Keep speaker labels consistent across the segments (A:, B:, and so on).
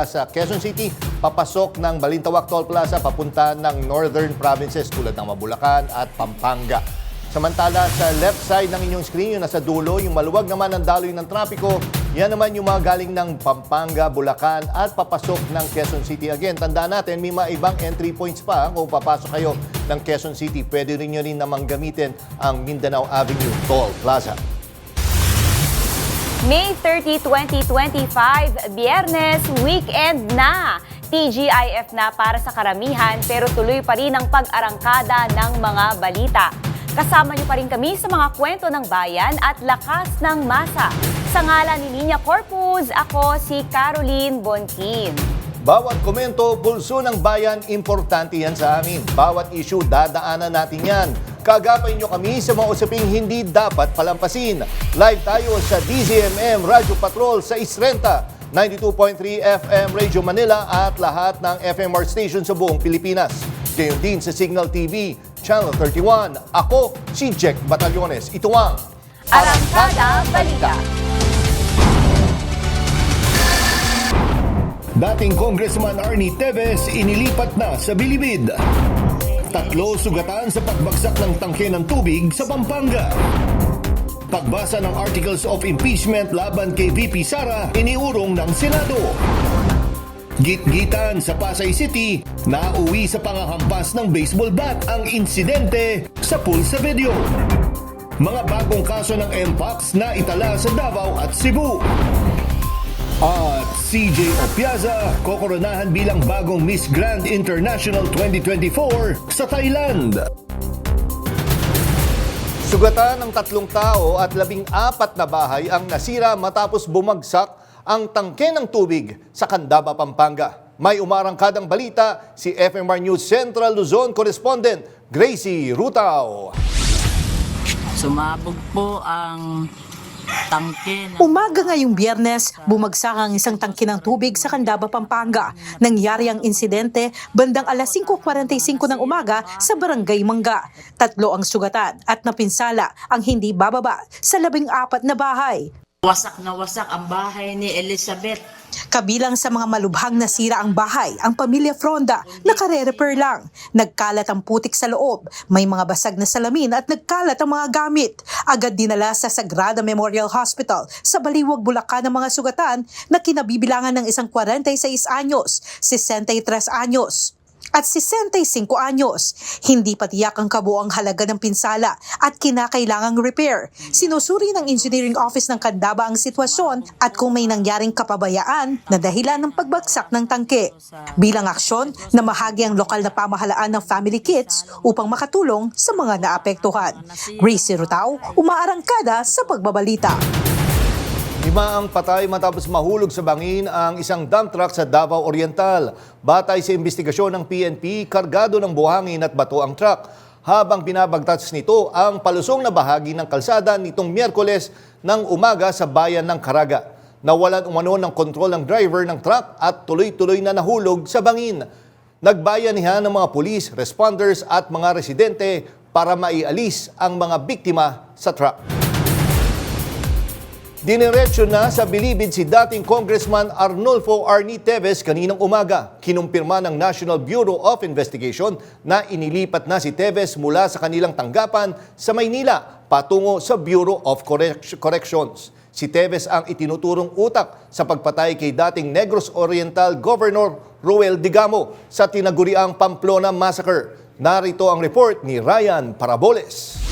A: mula sa Quezon City, papasok ng Balintawak Toll Plaza, papunta ng northern provinces tulad ng Mabulacan at Pampanga. Samantala, sa left side ng inyong screen, yung nasa dulo, yung maluwag naman ang daloy ng trapiko, yan naman yung mga galing ng Pampanga, Bulacan at papasok ng Quezon City. Again, tandaan natin, may mga ibang entry points pa kung papasok kayo ng Quezon City. Pwede rin nyo rin namang gamitin ang Mindanao Avenue Toll Plaza.
B: May 30, 2025, Biyernes, weekend na. TGIF na para sa karamihan pero tuloy pa rin ang pag-arangkada ng mga balita. Kasama niyo pa rin kami sa mga kwento ng bayan at lakas ng masa. Sa ngalan ni Nina Corpus, ako si Caroline Bontin.
A: Bawat komento, pulso ng bayan, importante yan sa amin. Bawat issue, dadaanan natin yan. Kagapay nyo kami sa mga usaping hindi dapat palampasin. Live tayo sa DZMM Radio Patrol sa Isrenta, 92.3 FM Radio Manila at lahat ng FMR station sa buong Pilipinas. Gayon din sa Signal TV, Channel 31. Ako si Jack Batallones. Ito ang
B: Arangkada Balita.
A: Dating Congressman Arnie Teves inilipat na sa Bilibid. 3 sugatan sa pagbagsak ng tangke ng tubig sa Pampanga. Pagbasa ng Articles of Impeachment laban kay VP Sara, iniurong ng Senado. Gitgitan sa Pasay City, nauwi sa pangahampas ng baseball bat ang insidente sa pool sa video. Mga bagong kaso ng Mpox na itala sa Davao at Cebu. At CJ Opiaza, kokoronahan bilang bagong Miss Grand International 2024 sa Thailand. Sugatan ng 3 tao at 14 na bahay ang nasira matapos bumagsak ang tangke ng tubig sa Candaba, Pampanga. May umarangkadang balita si FMR News Central Luzon correspondent Gracie Rutao.
C: Sumabog po ang tangke.
D: Umaga ngayong Biyernes, bumagsak ang isang tangke ng tubig sa Candaba, Pampanga. Nangyari ang insidente bandang alas 5:45 ng umaga sa Barangay Mangga. 3 ang sugatan at napinsala ang hindi bababa sa 14 na bahay.
C: Wasak na wasak ang bahay ni Elizabeth.
D: Kabilang sa mga malubhang nasira ang bahay, ang pamilya Fronda, nakare-repair lang. Nagkalat ang putik sa loob, may mga basag na salamin at nagkalat ang mga gamit. Agad dinala sa Sagrada Memorial Hospital sa Baliwag, Bulacan ang mga sugatan na kinabibilangan ng isang 46 anyos, 63 anyos at 65 anyos. Hindi pa tiyak ang kabuoang halaga ng pinsala at kinakailangang repair. Sinusuri ng Engineering Office ng Candaba ang sitwasyon at kung may nangyaring kapabayaan na dahilan ng pagbagsak ng tangke. Bilang aksyon, namahagi ang lokal na pamahalaan ng family kits upang makatulong sa mga naapektuhan. Gracie Rutao, umaarangkada sa pagbabalita.
A: 5 ang patay matapos mahulog sa bangin ang isang dump truck sa Davao Oriental. Batay sa investigasyon ng PNP, kargado ng buhangin at bato ang truck. Habang binabagtas nito ang palusong na bahagi ng kalsada nitong Miyerkules ng umaga sa bayan ng Caraga. Nawalan umano ng kontrol ng driver ng truck at tuloy-tuloy na nahulog sa bangin. Nagbayanihan ng mga pulis, responders at mga residente para maialis ang mga biktima sa truck. Diniretso na sa Bilibid si dating Congressman Arnulfo Arnie Teves kaninang umaga. Kinumpirma ng National Bureau of Investigation na inilipat na si Teves mula sa kanilang tanggapan sa Maynila patungo sa Bureau of Corrections. Si Teves ang itinuturong utak sa pagpatay kay dating Negros Oriental Governor Ruel Digamo sa tinaguriang Pamplona Massacre. Narito ang report ni Ryan Paraboles.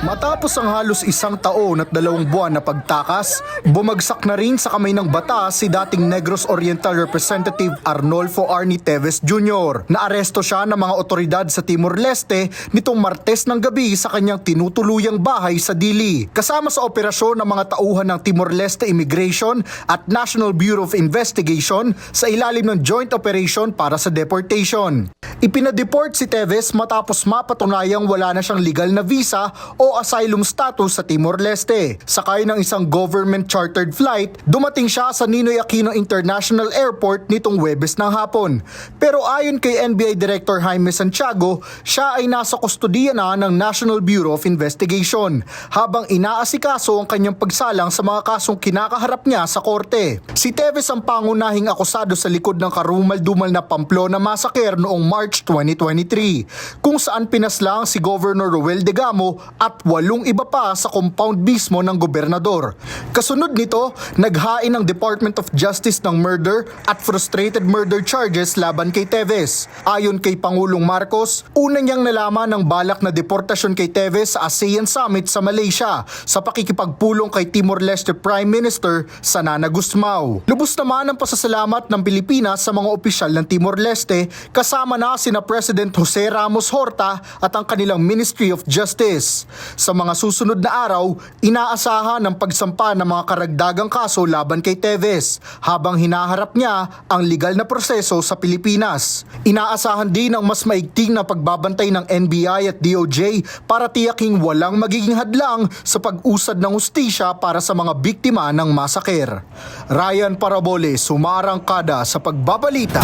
E: Matapos ang halos 1 taon at 2 buwan na pagtakas, bumagsak na rin sa kamay ng batas si dating Negros Oriental Representative Arnulfo Arnie Teves Jr. Naaresto siya ng mga otoridad sa Timor-Leste nitong Martes ng gabi sa kanyang tinutuluyang bahay sa Dili. Kasama sa operasyon ng mga tauhan ng Timor-Leste Immigration at National Bureau of Investigation sa ilalim ng joint operation para sa deportation. Ipinadeport si Teves matapos mapatunayang wala na siya siyang legal na visa o asylum status sa Timor-Leste. Sakay ng isang government chartered flight, dumating siya sa Ninoy Aquino International Airport nitong Huwebes ng hapon. Pero ayon kay NBI Director Jaime Santiago, siya ay nasa kustodiya na ng National Bureau of Investigation habang inaasikaso ang kanyang pagsalang sa mga kasong kinakaharap niya sa korte. Si Teves ang pangunahing akusado sa likod ng karumal-dumal na Pamplona Massacre noong March 2023, kung saan pinaslang si Governor Roel Degamo at 8 iba pa sa compound mismo ng gobernador. Kasunod nito, naghain ng Department of Justice ng murder at frustrated murder charges laban kay Teves. Ayon kay Pangulong Marcos, una niyang nalaman ng balak na deportasyon kay Teves sa ASEAN Summit sa Malaysia sa pakikipagpulong kay Timor-Leste Prime Minister Sanana Gusmao. Lubos naman ang pasasalamat ng Pilipinas sa mga opisyal ng Timor-Leste, kasama na sina President Jose Ramos Horta at ang kanilang Ministry of Justice. Sa mga susunod na araw, inaasahan ang pagsampa ng mga karagdagang kaso laban kay Teves habang hinaharap niya ang legal na proseso sa Pilipinas. Inaasahan din ang mas maigting na pagbabantay ng NBI at DOJ para tiyaking walang magiging hadlang sa pag-usad ng hustisya para sa mga biktima ng masaker. Ryan Parabole, sumarangkada sa pagbabalita.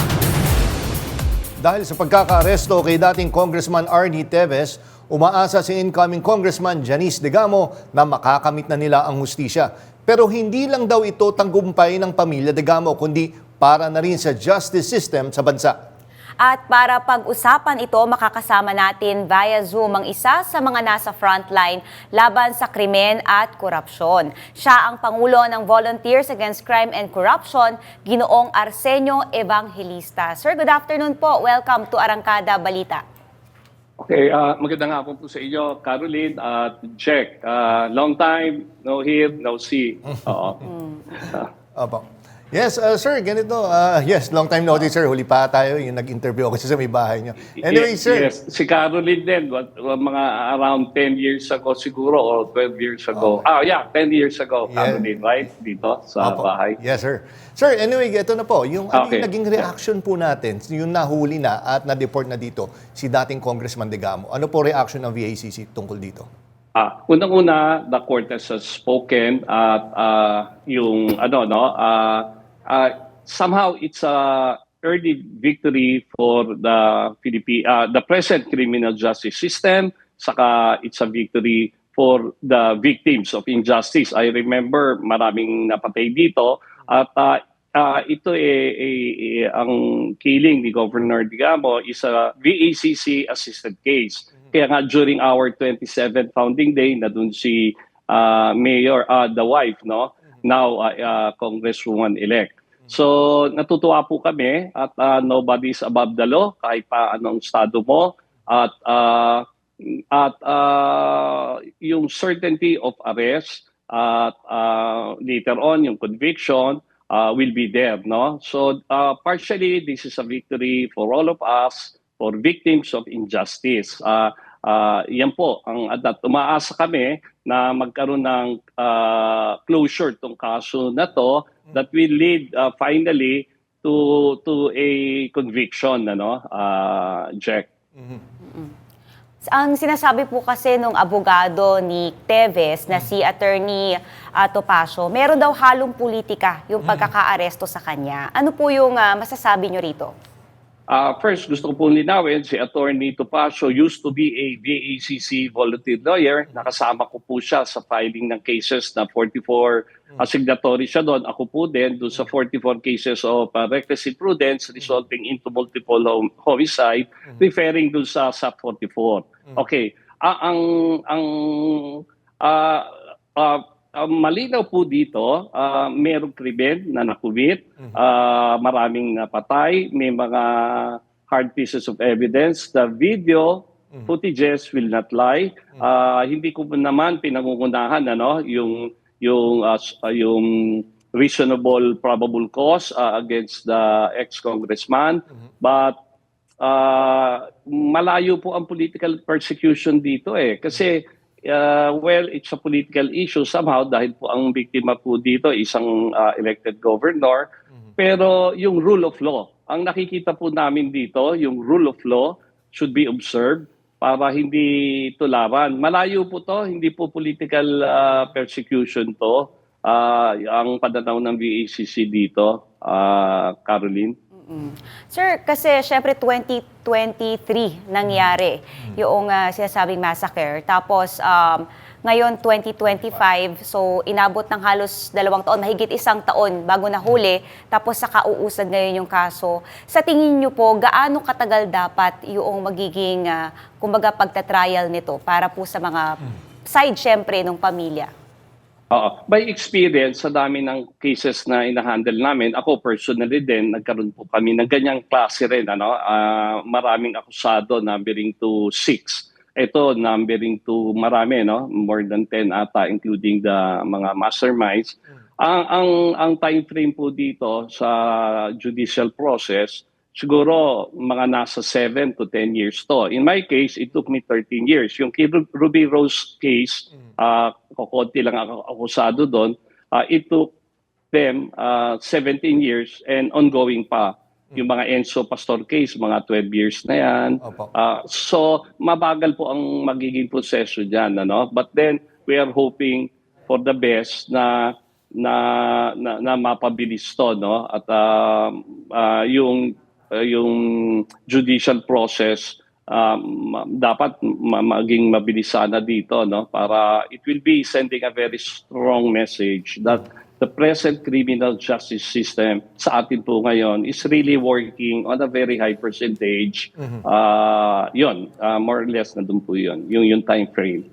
A: Dahil sa pagkakaaresto kay dating Congressman Arnie Teves, umaasa si incoming Congressman Janice Degamo na makakamit na nila ang hustisya. Pero hindi lang daw ito tanggumpay ng pamilya Degamo, kundi para na rin sa justice system sa bansa.
B: At para pag-usapan ito, makakasama natin via Zoom ang isa sa mga nasa frontline laban sa krimen at korupsyon. Siya ang Pangulo ng Volunteers Against Crime and Corruption, Ginoong Arsenio Evangelista. Sir, good afternoon po. Welcome to Arangkada Balita.
F: Okay, magandang hapon po sa inyo, Caroline at Jack. Long time, no hear, no see. Oo.
A: Opo. Yes, sir, ganito. Yes, long time no see, sir. Huli pa tayo, yung nag-interview ako sa may bahay niyo. Anyway, sir.
F: Yes, si Caroline din, mga around 10 years ago siguro or 12 years ago. 10 years ago,
A: Yeah.
F: Caroline, right? Dito sa
A: Opo.
F: bahay.
A: Yes, sir. Sir, anyway, ito na po. Yung,
F: Okay.
A: yung naging reaction po natin, yung nahuli na at na-deport na dito, si dating Congressman Degamo. Ano po reaction ng VACC tungkol dito?
F: Unang-una, the court has spoken at somehow it's a early victory for the present criminal justice system, saka it's a victory for the victims of injustice. I remember maraming napatay dito at ito ang killing ni Governor Degamo is a VACC assisted case. Kaya nga during our 27th founding day na dun si Mayor, the wife, no? Now Congresswoman-elect. So natutuwa po kami at nobody's above the law kahit pa anong estado mo at yung certainty of arrest at later on yung conviction will be there, no? So partially this is a victory for all of us, for victims of injustice. Yan po ang at umaasa kami na magkaroon ng closure tong kaso na to that will lead finally to a conviction, ano, Jack.
B: Ang sinasabi po kasi nung abogado ni Teves na si Attorney Topacio, meron daw halong politika yung pagkakaaresto sa kanya. Ano po yung masasabi nyo rito?
F: First, gusto ko po linawin, si Attorney Topacio used to be a VACC volunteer lawyer. Nakasama ko po siya sa filing ng cases na 44 signatory siya doon. Ako po din doon sa 44 cases of reckless imprudence resulting into multiple homicide, referring doon sa SAP 44. Okay. Malinaw po dito, mayroong krimen na nakumit, maraming napatay, may mga hard pieces of evidence. The video footages will not lie. Hindi ko naman pinangungunahan yung reasonable probable cause against the ex-congressman. But malayo po ang political persecution dito kasi it's a political issue somehow dahil po ang biktima po dito isang elected governor. Pero yung rule of law, ang nakikita po namin dito, yung rule of law should be observed. para hindi tularan. Malayo po to, hindi po political persecution to. Ang pananaw ng VACC dito, Caroline.
B: Sir, kasi syempre 2023 nangyari yung sinasabing massacre. Tapos ngayon 2025, so inabot ng halos 2 taon, mahigit 1 taon bago nahuli. Tapos saka uusad ngayon yung kaso. Sa tingin niyo po, gaano katagal dapat yung magiging, kumbaga, pagtatrial nito para po sa mga side syempre ng pamilya?
F: By experience, sa dami ng cases na inahandle namin, ako personally din, nagkaroon po kami ng ganyang klase rin. Maraming akusado, numbering to 6. Ito, numbering to marami, more than 10 ata, including the mga masterminds. Ang time frame po dito sa judicial process, siguro mga nasa 7 to 10 years to. In my case, it took me 13 years. Yung kay Ruby Rose case, kukunti lang ako akusado doon, it took them 17 years and ongoing pa. Yung mga Enzo Pastor case, mga 12 years na yan.
A: Opo.
F: So, mabagal po ang magiging proseso dyan. But then, we are hoping for the best na mapabilis to. At yung judicial process dapat maging mabilis sana dito, para it will be sending a very strong message that the present criminal justice system sa atin po ngayon is really working on a very high percentage. More or less na dun po yun, yung time frame.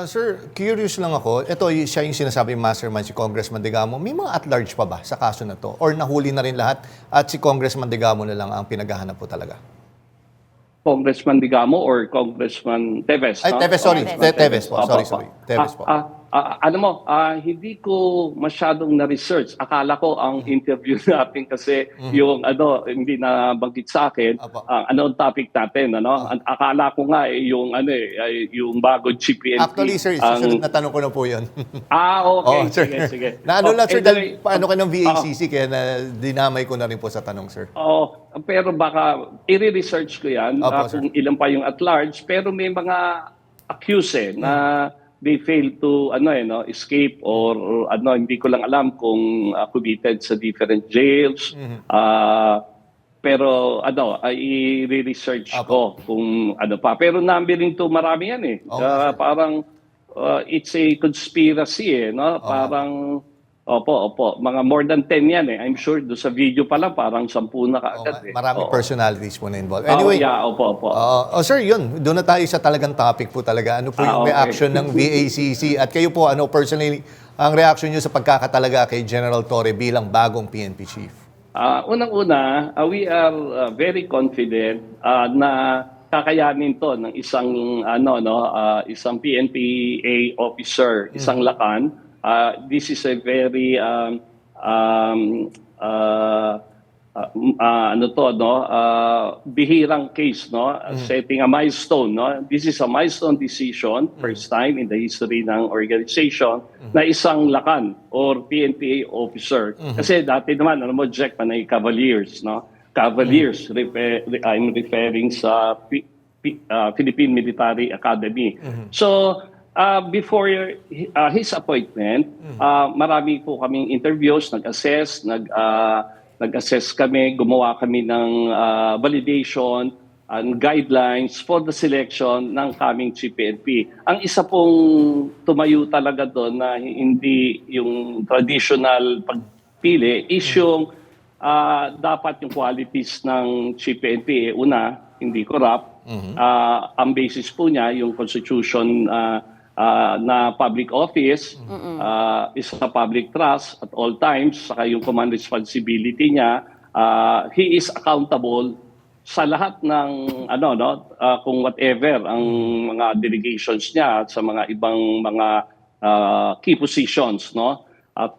A: Sir, curious lang ako. Ito, siya yung sinasabing mastermind, si Congressman Digamo. May mga at-large pa ba sa kaso na to? Or nahuli na rin lahat at si Congressman Digamo na lang ang pinaghahanap po talaga?
F: Congressman Digamo or Congressman Teves?
A: Ay, Teves, sorry. Teves po. Sorry. Teves po.
F: Hindi ko masyadong na-research. Akala ko ang interview natin kasi yung hindi na banggit sa akin, ang topic natin, Akala ko nga yung bagong GPNP.
A: Actually, sir, susunod na tanong ko na po yun.
F: Okay. Sige.
A: Naano sir,
F: anyway,
A: paano ka ng VACC, kaya dinamay ko na rin po sa tanong, sir.
F: Pero baka i-research ko yan kung ilan pa yung at large. Pero may mga accused na they fail to escape or hindi ko lang alam kung committed sa different jails. Pero i-research ko kung ano pa. Pero numbering to marami yan parang it's a conspiracy parang mga more than 10 yan I'm sure do sa video pa lang parang 10 na kaagad
A: Maraming personalities po na involved. Anyway, sir, yun. Doon na tayo sa talagang topic po talaga. Ano po yung reaction ng VACC? At kayo po, personally, ang reaction nyo sa pagkakatalaga kay General Torre bilang bagong PNP chief?
F: Unang-una, we are very confident na kakayanin to ng isang isang PNPA officer, isang lakan. This is a very bihirang case, setting a milestone, This is a milestone decision, first time in the history ng organization na isang lakan or PNPA officer. Kasi dati naman Jack, panay Cavaliers, Cavaliers, I'm referring sa Philippine Military Academy. So before his appointment, marami po kaming interviews, nag-assess kami, gumawa kami ng validation and guidelines for the selection ng coming GPNP. Ang isa pong tumayo talaga doon na hindi yung traditional pagpili is yung dapat yung qualities ng GPNP. Una, hindi corrupt. Ang basis po niya, yung constitution na public office is a public trust at all times, saka yung command responsibility niya, he is accountable sa lahat ng kung whatever ang mga delegations niya sa mga ibang mga key positions, at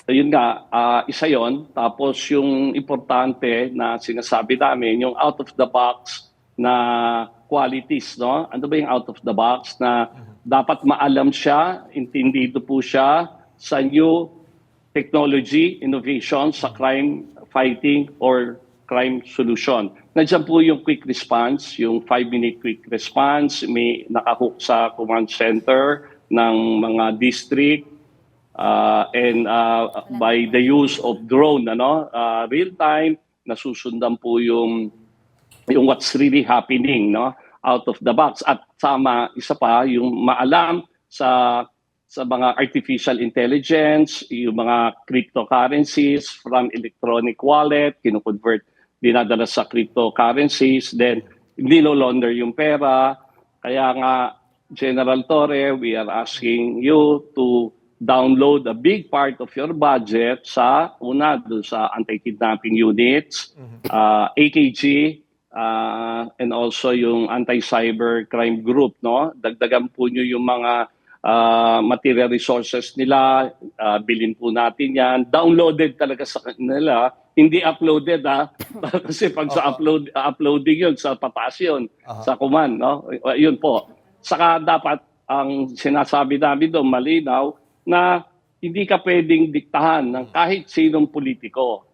F: yun nga, isa yon. Tapos yung importante na sinasabi namin, yung out of the box na qualities, Ano ba yung out of the box na dapat maalam siya, intindido po siya sa new technology, innovation sa crime fighting or crime solution. nandiyan po yung quick response, yung 5-minute quick response, may nakahook sa command center ng mga district, and by the use of drone, real time, nasusundan po yung what's really happening, out of the box. At isa pa, yung maalam sa mga artificial intelligence, yung mga cryptocurrencies from electronic wallet, kino-convert, dinadala sa cryptocurrencies, then nilo-launder yung pera. Kaya nga, General Torre, we are asking you to download a big part of your budget doon sa anti-kidnapping units, AKG, and also yung anti-cyber crime group, Dagdagan po nyo yung mga material resources nila, bilhin po natin yan. Downloaded talaga sa kanila, hindi uploaded kasi pag sa uploading yun, sa pataas yun, sa command, Yun po. Saka dapat ang sinasabi namin doon, malinaw, na hindi ka pwedeng diktahan ng kahit sinong politiko.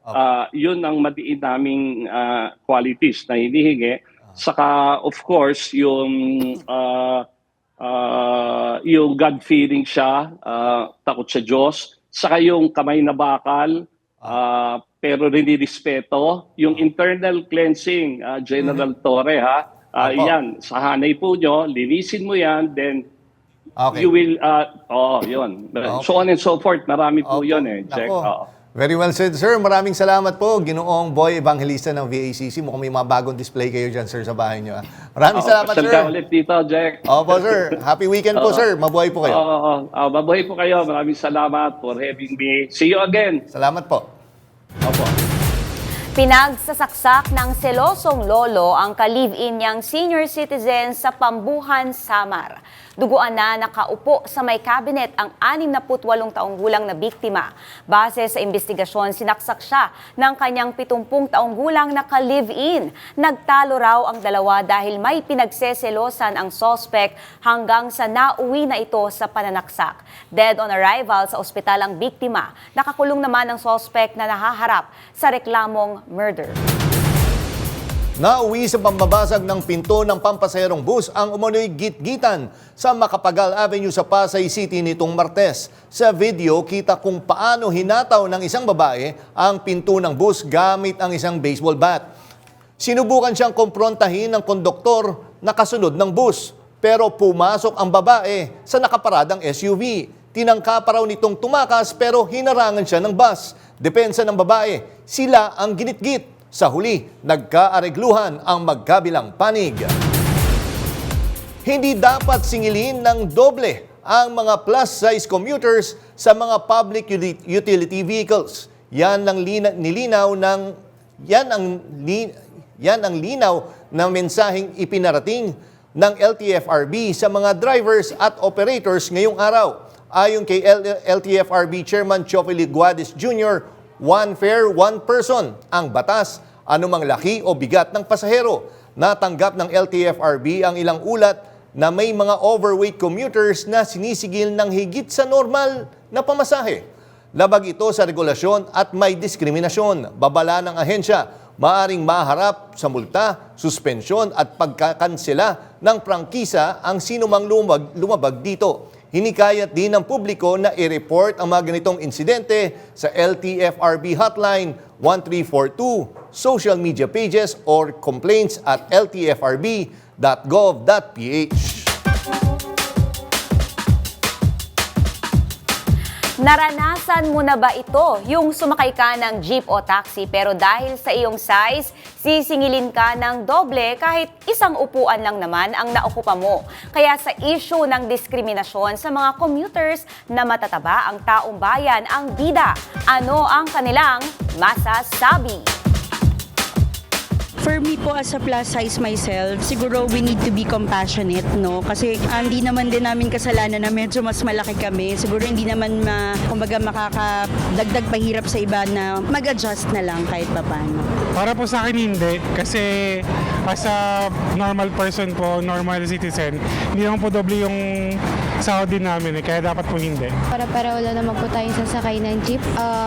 F: Yun ang madiin naming qualities na hinihingi. Saka of course, yung God-fearing siya, takot sa Diyos, saka yung kamay na bakal, pero nilirespeto, yung internal cleansing, General Torre, yan, sa hanay po nyo, linisin mo yan, then you will, yun. So on and so forth, marami po yun Jack.
A: Very well said, sir. Maraming salamat po, Ginoong Boy Evangelista ng VACC. Mukhang may mga bagong display kayo dyan, sir, sa bahay nyo. Maraming salamat, sir.
F: Pasal ka ulit dito, Jack.
A: Opo, sir. Happy weekend po, sir. Mabuhay po kayo.
F: Mabuhay po kayo. Maraming salamat for having me. See you again.
A: Salamat po.
F: Opo.
B: Pinagsasaksak ng selosong lolo ang ka-live-in niyang senior citizen sa Pambuhan, Samar. Duguan na nakaupo sa may cabinet ang 68 taong gulang na biktima. Base sa investigasyon, sinaksak siya ng kanyang 70 taong gulang na ka-live-in. Nagtalo raw ang dalawa dahil may pinagseselosan ang suspect hanggang sa nauwi na ito sa pananaksak. Dead on arrival sa ospital ang biktima. Nakakulong naman ang suspect na nahaharap sa reklamong murder.
A: Nauwi sa pambabasag ng pinto ng pampasaherong bus ang umano'y gitgitan sa Macapagal Avenue sa Pasay City nitong Martes. Sa video, kita kung paano hinataw ng isang babae ang pinto ng bus gamit ang isang baseball bat. Sinubukan siyang kumprontahin ng konduktor na kasunod ng bus, pero pumasok ang babae sa nakaparadang SUV. Tinangka pa raw nitong tumakas pero hinarangan siya ng bus. Depensa ng babae, sila ang ginitgit. Sa huli, nagkaaregluhan ang magkabilang panig. Hindi dapat singilin ng doble ang mga plus-size commuters sa mga public utility vehicles. Yan ang linaw na mensaheng ipinarating ng LTFRB sa mga drivers at operators ngayong araw. Ayon kay LTFRB Chairman Chofely Guadis Jr., one fare, one person ang batas, anumang laki o bigat ng pasahero. Natanggap ng LTFRB ang ilang ulat na may mga overweight commuters na sinisigil ng higit sa normal na pamasahe. Labag ito sa regulasyon at may diskriminasyon. Babala ng ahensya, maaring maharap sa multa, suspensyon at pagkakansela ng prangkisa ang sinumang lumabag dito. Hinikayat din ng publiko na i-report ang mga ganitong insidente sa LTFRB hotline 1342, social media pages or complaints at ltfrb.gov.ph.
B: Naranasan mo na ba ito? Yung sumakay ka ng jeep o taxi pero dahil sa iyong size, sisingilin ka ng doble kahit isang upuan lang naman ang naukupa mo. Kaya sa issue ng diskriminasyon sa mga commuters na matataba ang taong bayan ang bida. Ano ang kanilang masasabi?
G: For me po as a plus size myself, siguro we need to be compassionate, no? Kasi hindi naman din namin kasalanan na medyo mas malaki kami. Siguro hindi naman kumbaga makakadagdag pahirap sa iba na mag-adjust na lang kahit papaano.
H: Para po sa akin hindi. Kasi as a normal person po, normal citizen, hindi naman po doble yung sahod din namin kaya dapat po hindi.
I: Para wala naman po tayong sasakay ng jeep.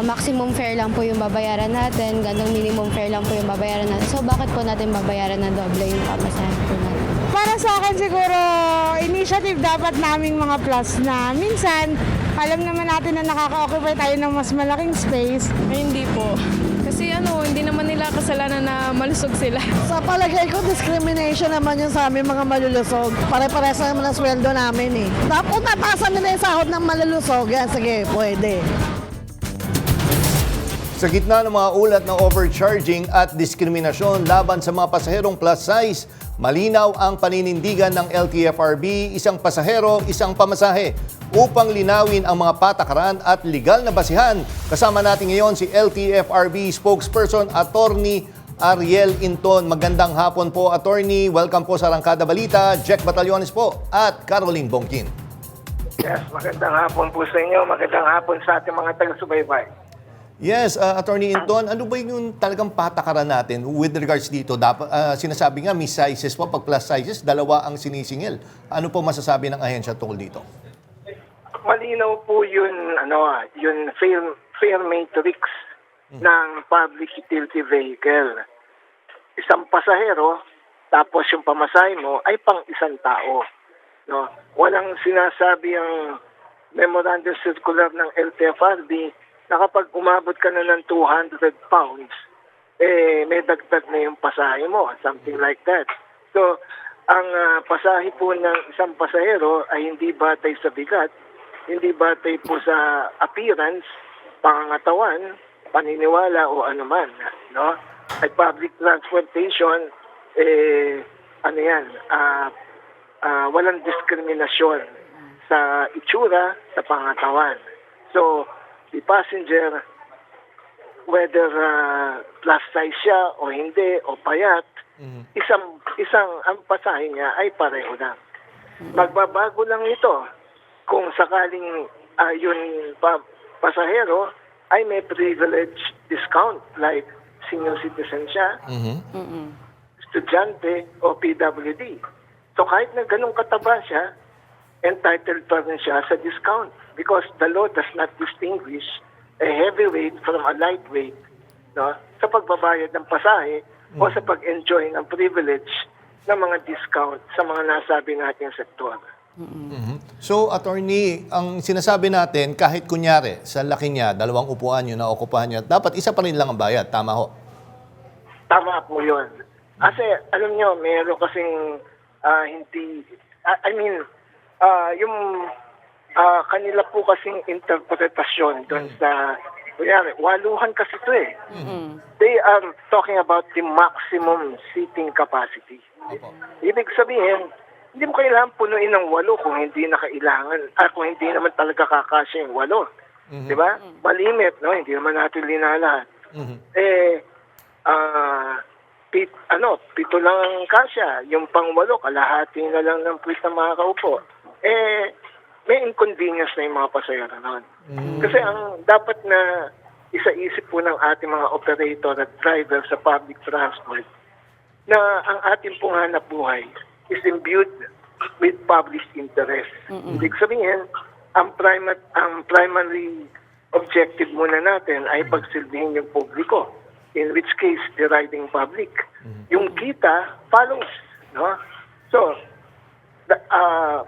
I: Maximum fare lang po yung babayaran natin, ganong minimum fare lang po yung babayaran natin. So bakit po natin babayaran ng doble yung pamasahe po natin?
J: Para sa akin siguro, initiative dapat naming mga plus na minsan, alam naman natin na nakaka-occupy tayo ng mas malaking space.
K: Hindi po. Kasi hindi naman nila kasalanan na malusog sila.
J: Sa palagay ko, discrimination naman yun sa aming mga malulusog. Pare-pares naman ang sweldo namin eh. Tapos tatasan nila yung sahod ng malulusog. Yan, sige, pwede.
A: Sa gitna ng mga ulat na overcharging at diskriminasyon laban sa mga pasaherong plus size, malinaw ang paninindigan ng LTFRB, isang pasahero, isang pamasahe, upang linawin ang mga patakaran at legal na basihan. Kasama natin ngayon si LTFRB spokesperson, Attorney Ariel Inton. Magandang hapon po, Attorney. Welcome po sa Arangkada Balita. Jack Batallones po at Caroline Bongkin.
L: Yes, magandang hapon po sa inyo. Magandang hapon sa ating mga taga-subaybay.
A: Yes, Attorney Inton, ano ba yung talagang patakaran natin with regards dito? Sinasabi nga, miss sizes po, pag plus sizes, dalawa ang sinisingil. Ano po masasabi ng ahensya tungkol dito?
L: Malinaw po yun fare matrix ng public utility vehicle. Isang pasahero, tapos yung pamasahe mo ay pang isang tao. No? Walang sinasabi ang memorandum circular ng LTFRB na kapag umabot ka na ng 200 pounds, may dagdag na yung pasahe mo, something like that. So, ang pasahe po ng isang pasahero ay hindi batay sa bigat, hindi batay po sa appearance, pangangatawan, paniniwala o anuman. No? At public transportation, walang diskriminasyon sa itsura, sa pangangatawan. So, the passenger, whether plus size siya o hindi o payat, ang pasahe niya ay pareho lang. Magbabago lang ito kung sakaling pasahero ay may privilege discount like senior citizen siya, estudyante o PWD. So kahit na ganun kataba siya, entitled pa rin siya sa discount because the law does not distinguish a heavyweight from a lightweight, no, sa pagbabayad ng pasahe o sa pag-enjoy ng privilege ng mga discount sa mga nasabi nating sektor.
A: So, Attorney, ang sinasabi natin, kahit kunyari, sa laki niya, 2 upuan yun na okupahan niya, dapat isa pa rin lang ang bayad. Tama ho?
L: Tama po yun. Kasi, alam nyo, meron kasing kanila po kasing interpretasyon doon sa, waluhan kasi ito eh. They are talking about the maximum seating capacity. Ibig sabihin, hindi mo kailangan punuin ng 8 kung hindi na kailangan, kung hindi naman talaga kakasya yung 8. Di ba? Malimit, no? Hindi naman natin linalahat. Pito lang ang kasya. Yung pang-8, kalahati na lang ng puwis na makakaupo. May inconvenience na yung mga pasahero noon. Kasi ang dapat na isa-isip po ng ating mga operator at driver sa public transport na ang ating pong hanap buhay is imbued with public interest. Ibig sabihin, ang primary objective muna natin ay pagsilbihin yung publiko. In which case, the riding public. Yung kita follows. No? So,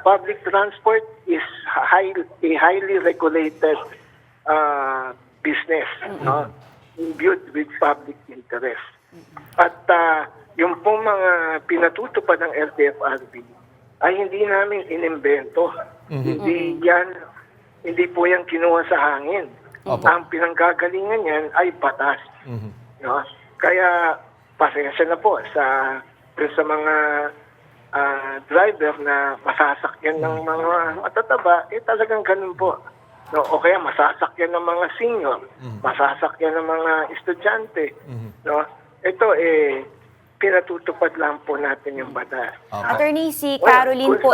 L: public transport is a highly regulated business, no? Imbued with public interest. At yung pong mga pinatutupad ng LTFRB ay hindi namin inimbento. Hindi po yan kinuha sa hangin. Ang pinanggagalingan yan ay batas. No? Kaya pasensya na po sa mga driver na masasakyan ng mga matataba, talagang ganun po. No? O kaya masasakyan ng mga senior, masasakyan ng mga estudyante. No? Ito pinatutupad lang po natin yung batas.
B: Attorney, si Caroline po.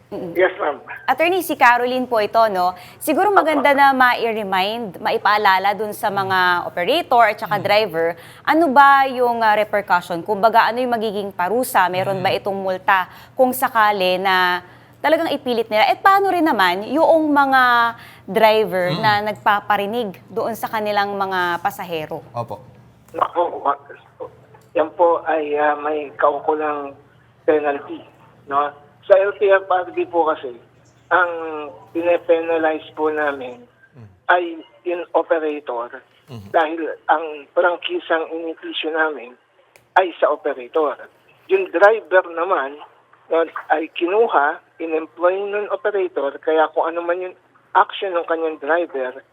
L: Yes, ma'am.
B: Attorney, si Caroline po ito, no? Siguro maganda na maipaalala dun sa mga operator at saka driver, ano ba yung repercussion? Kumbaga, ano yung magiging parusa? Meron ba itong multa kung sakali na talagang ipilit nila. At paano rin naman yung mga driver na nagpaparinig doon sa kanilang mga pasahero?
A: Opo.
L: Nako, yan po ay may kaukulang penalty. No? Sa LTFRB po kasi, ang pine-penalize po namin ay in operator dahil ang prangkisang initisyo namin ay sa operator. Yung driver naman ay kinuha, in-employ ng operator, kaya kung ano man yung action ng kanyang driver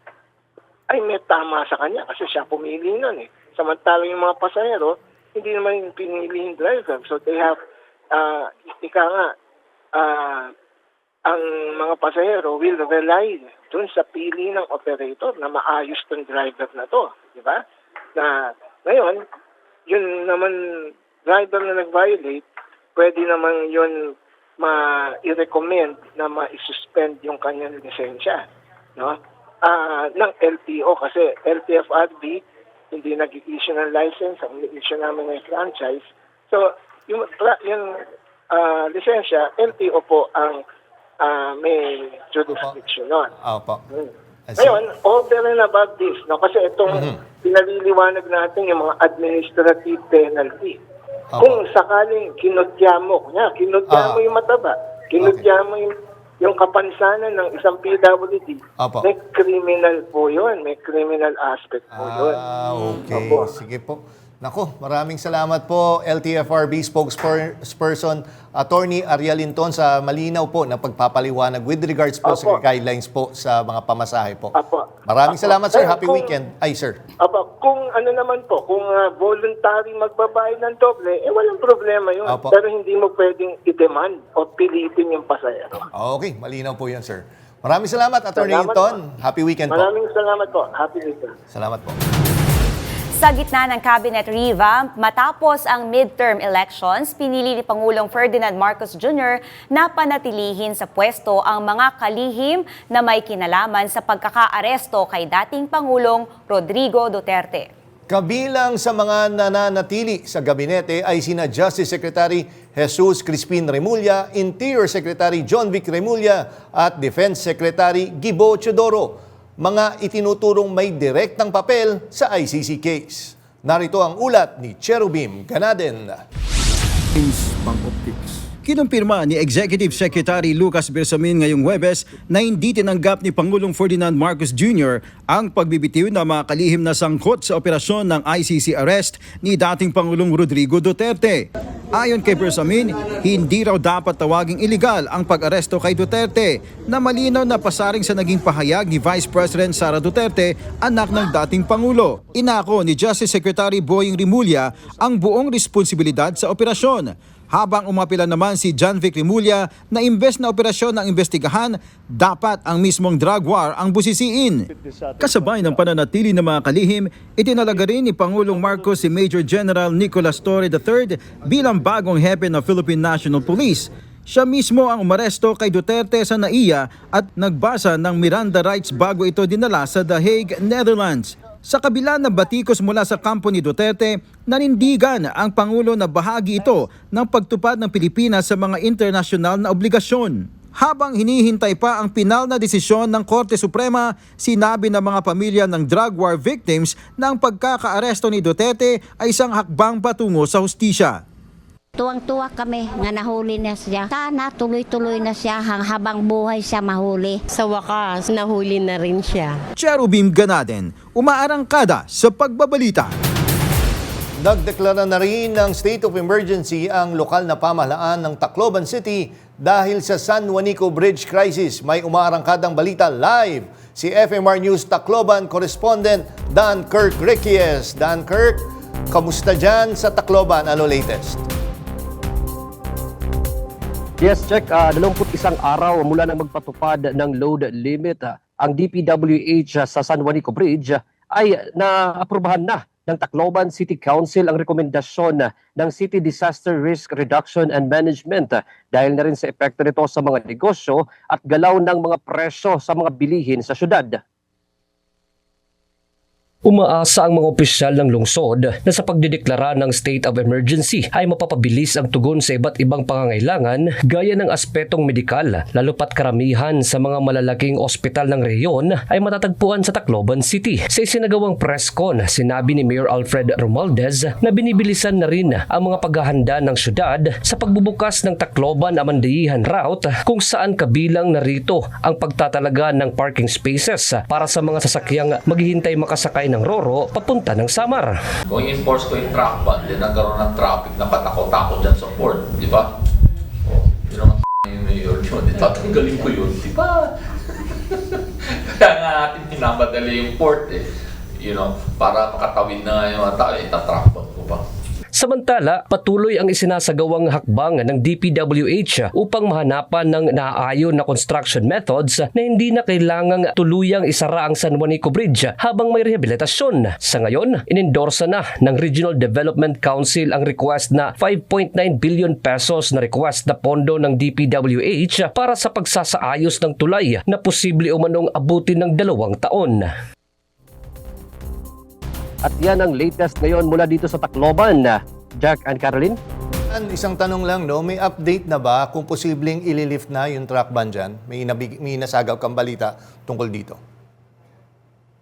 L: ay may tama sa kanya kasi siya pumili nun eh. Samantala yung mga pasahero, hindi naman yung pinili yung driver. So they have, ang mga pasahero will rely dun sa pili ng operator na maayos tong driver na to. Di ba? Na ngayon, yun naman driver na nag-violate, pwede naman yun i-recommend na ma-suspend yung kanyang lisensya. No? Ng LTO kasi LTFRB hindi nag-i-issue ng license, ang i-issue namin ng franchise. So, yung lisensya, LTO po ang may jurisdiction nun.
A: Opo.
L: Ngayon, over and above this, no, kasi itong pinaliliwanag natin yung mga administrative penalty. Kung sakaling kinutya mo yung mataba, kinutya mo yung kapansanan ng isang PWD, may criminal po yun, may criminal aspect po yun.
A: Okay. Sige po. Nako, maraming salamat po LTFRB spokesperson Attorney Ariel Linton sa malinaw po na pagpapaliwanag with regards po sa guidelines po sa mga pamasahe po. Maraming salamat sir. Happy weekend. Ay sir.
L: Kung ano naman po, kung voluntary magbabayad ng doble, walang problema yun. Pero hindi mo pwedeng i-demand o pilitin yung pasahero.
A: Okay, malinaw po yan sir. Maraming salamat Attorney Linton. Happy weekend po.
L: Maraming salamat po. Happy weekend.
A: Salamat po.
B: Sa gitna ng cabinet revamp, matapos ang midterm elections, pinili ni Pangulong Ferdinand Marcos Jr. na panatilihin sa pwesto ang mga kalihim na may kinalaman sa pagkakaaresto kay dating Pangulong Rodrigo Duterte.
A: Kabilang sa mga nananatili sa gabinete ay sina Justice Secretary Jesus Crispin Remulla, Interior Secretary John Vic Remulla at Defense Secretary Gibo Teodoro. Mga itinuturong may direktang papel sa ICC case. Narito ang ulat ni Cherubim Ganaden.
M: Kinumpirma ni Executive Secretary Lucas Bersamin ngayong Huwebes na hindi tinanggap ni Pangulong Ferdinand Marcos Jr. ang pagbibitiw ng mga kalihim na sangkot sa operasyon ng ICC arrest ni dating Pangulong Rodrigo Duterte. Ayon kay Bersamin, hindi raw dapat tawaging iligal ang pag-aresto kay Duterte na malinaw na pasaring sa naging pahayag ni Vice President Sara Duterte, anak ng dating Pangulo. Inako ni Justice Secretary Boying Remulla ang buong responsibilidad sa operasyon. Habang umapila naman si John Vic Remulla na imbes na operasyon ng investigahan, dapat ang mismong drug war ang busisiin. Kasabay ng pananatili ng mga kalihim, itinalaga rin ni Pangulong Marcos si Major General Nicolas Torre III bilang bagong hepe ng Philippine National Police. Siya mismo ang umaresto kay Duterte sa NAIA at nagbasa ng Miranda rights bago ito dinala sa The Hague, Netherlands. Sa kabila ng batikos mula sa kampo ni Duterte, nanindigan ang Pangulo na bahagi ito ng pagtupad ng Pilipinas sa mga internasyonal na obligasyon. Habang hinihintay pa ang pinal na desisyon ng Korte Suprema, sinabi ng mga pamilya ng drug war victims na ang pagkakaaresto ni Duterte ay isang hakbang patungo sa hustisya.
N: Tuwang-tuwa kami nga nahuli na siya. Sana tuloy-tuloy na siya habang buhay siya mahuli.
O: Sa wakas, nahuli na rin siya.
M: Cherubim Ganaden, umaarangkada sa pagbabalita.
A: Nagdeklara na rin ng state of emergency ang lokal na pamahalaan ng Tacloban City dahil sa San Juanico Bridge crisis. May umaarangkadang balita live si FMR News Tacloban correspondent Dan Kirk Riquies. Dan Kirk, kamusta dyan sa Tacloban? Ano latest?
P: Yes, check. 21 araw mula nang magpatupad ng load limit, ang DPWH sa San Juanico Bridge ay naaprubahan na ng Tacloban City Council ang rekomendasyon ng City Disaster Risk Reduction and Management dahil na rin sa epekto nito sa mga negosyo at galaw ng mga presyo sa mga bilihin sa syudad. Umaasa ang mga opisyal ng lungsod na sa pagdideklara ng state of emergency ay mapapabilis ang tugon sa iba't ibang pangangailangan gaya ng aspetong medikal, lalo pat karamihan sa mga malalaking ospital ng rehiyon ay matatagpuan sa Tacloban City. Sa isinagawang press con, sinabi ni Mayor Alfred Romualdez na binibilisan na rin ang mga paghahanda ng syudad sa pagbubukas ng Tacloban-Amandayihan route kung saan kabilang narito ang pagtatalaga ng parking spaces para sa mga sasakyang maghihintay makasakay ng Roro papunta ng Samar.
Q: Kung i-enforce ko yung truck ban, din nagkaroon ng traffic na patakot-takot dyan sa port, di ba? O, yun naman yung mayor yun, tatanggalin ko yun, di ba? Kaya nga natin pinamadali yung port para makatawid na yung mga tao, itatrack ban ko pa.
P: Samantala, patuloy ang isinasagawang hakbang ng DPWH upang mahanapan ng naaayon na construction methods na hindi na kailangang tuluyang isara ang San Juanico Bridge habang may rehabilitasyon. Sa ngayon, inendorsa na ng Regional Development Council ang request na 5.9 billion pesos na request na pondo ng DPWH para sa pagsasaayos ng tulay na posible umanong abutin ng 2 taon. At yan ang latest ngayon mula dito sa Tacloban. Jack and Caroline?
A: Isang tanong lang, no? May update na ba kung posibleng ililift na yung truck ban dyan? May nasagaw kang balita tungkol dito.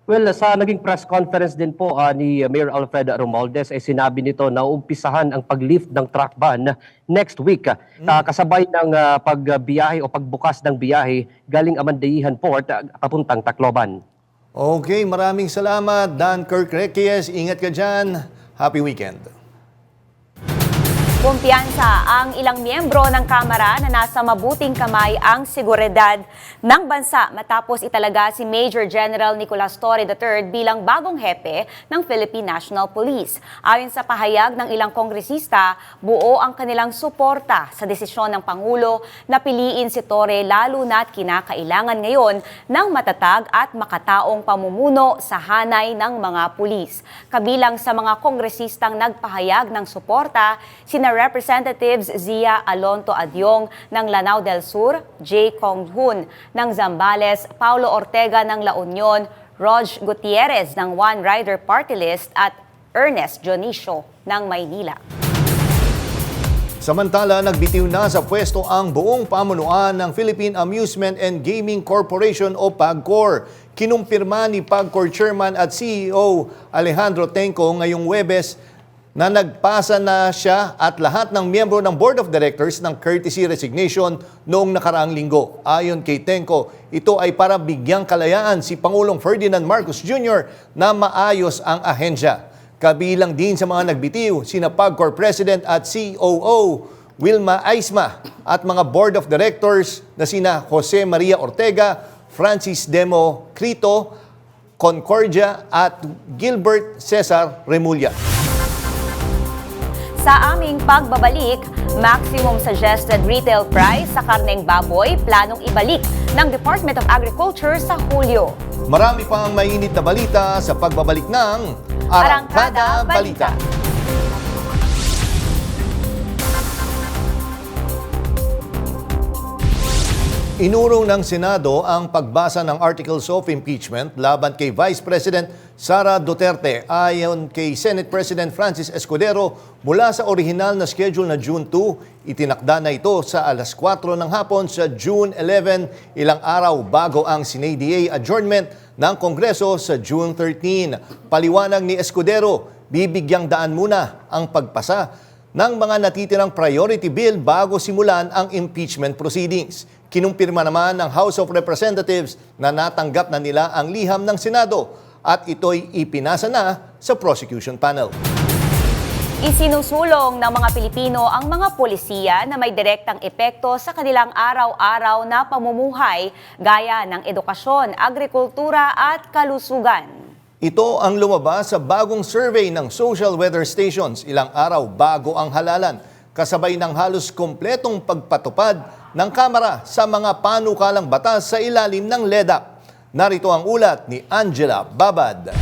P: Well, sa naging press conference din po ni Mayor Alfred Romualdez ay sinabi nito na umpisahan ang pag-lift ng truck ban next week. Kasabay ng pagbiyahe o pagbukas ng biyahe galing Amandayihan Port papuntang Tacloban.
A: Okay, maraming salamat, Dan Kirk Requies. Ingat ka dyan. Happy weekend.
B: Kumpiyansa ang ilang miyembro ng Kamara na nasa mabuting kamay ang seguridad ng bansa matapos italaga si Major General Nicolas Torre III bilang bagong hepe ng Philippine National Police. Ayon sa pahayag ng ilang kongresista, buo ang kanilang suporta sa desisyon ng Pangulo na piliin si Torre lalo na't kinakailangan ngayon ng matatag at makataong pamumuno sa hanay ng mga pulis. Kabilang sa mga kongresistang nagpahayag ng suporta, sina Representatives Zia Alonto Adyong ng Lanao del Sur, J. Kong Hun ng Zambales, Paulo Ortega ng La Union, Rog Gutierrez ng One Rider Party List at Ernest Dionisio ng Maynila.
A: Samantala, nagbitiw na sa pwesto ang buong pamunuan ng Philippine Amusement and Gaming Corporation o PAGCOR. Kinumpirma ni PAGCOR Chairman at CEO Alejandro Tenco ngayong Huwebes na nagpasa na siya at lahat ng miyembro ng Board of Directors ng courtesy resignation noong nakaraang linggo. Ayon kay Tenco, ito ay para bigyang kalayaan si Pangulong Ferdinand Marcos Jr. na maayos ang ahensya. Kabilang din sa mga nagbitiw, sina PAGCOR President at COO Wilma Aisma at mga Board of Directors na sina Jose Maria Ortega, Francis Demo Crito, Concordia at Gilbert Cesar Remulla.
B: Sa aming pagbabalik, maximum suggested retail price sa karneng baboy planong ibalik ng Department of Agriculture sa Hulyo.
A: Marami pang mainit na balita sa pagbabalik ng Arangkada Balita. Inurong ng Senado ang pagbasa ng Articles of Impeachment laban kay Vice President Sara Duterte. Ayon kay Senate President Francis Escudero, mula sa orihinal na schedule na June 2, itinakda na ito sa alas 4 ng hapon sa June 11, ilang araw bago ang SINADA adjournment ng Kongreso sa June 13. Paliwanag ni Escudero, bibigyang daan muna ang pagpasa ng mga natitirang priority bill bago simulan ang impeachment proceedings. Kinumpirma naman ng House of Representatives na natanggap na nila ang liham ng Senado at ito'y ipinasa na sa prosecution panel.
B: Isinusulong ng mga Pilipino ang mga polisiya na may direktang epekto sa kanilang araw-araw na pamumuhay gaya ng edukasyon, agrikultura at kalusugan.
A: Ito ang lumabas sa bagong survey ng Social Weather Stations ilang araw bago ang halalan, kasabay ng halos kompletong pagpatupad ng Kamara sa mga panukalang batas sa ilalim ng LEDAC. Narito ang ulat ni Angela Babad.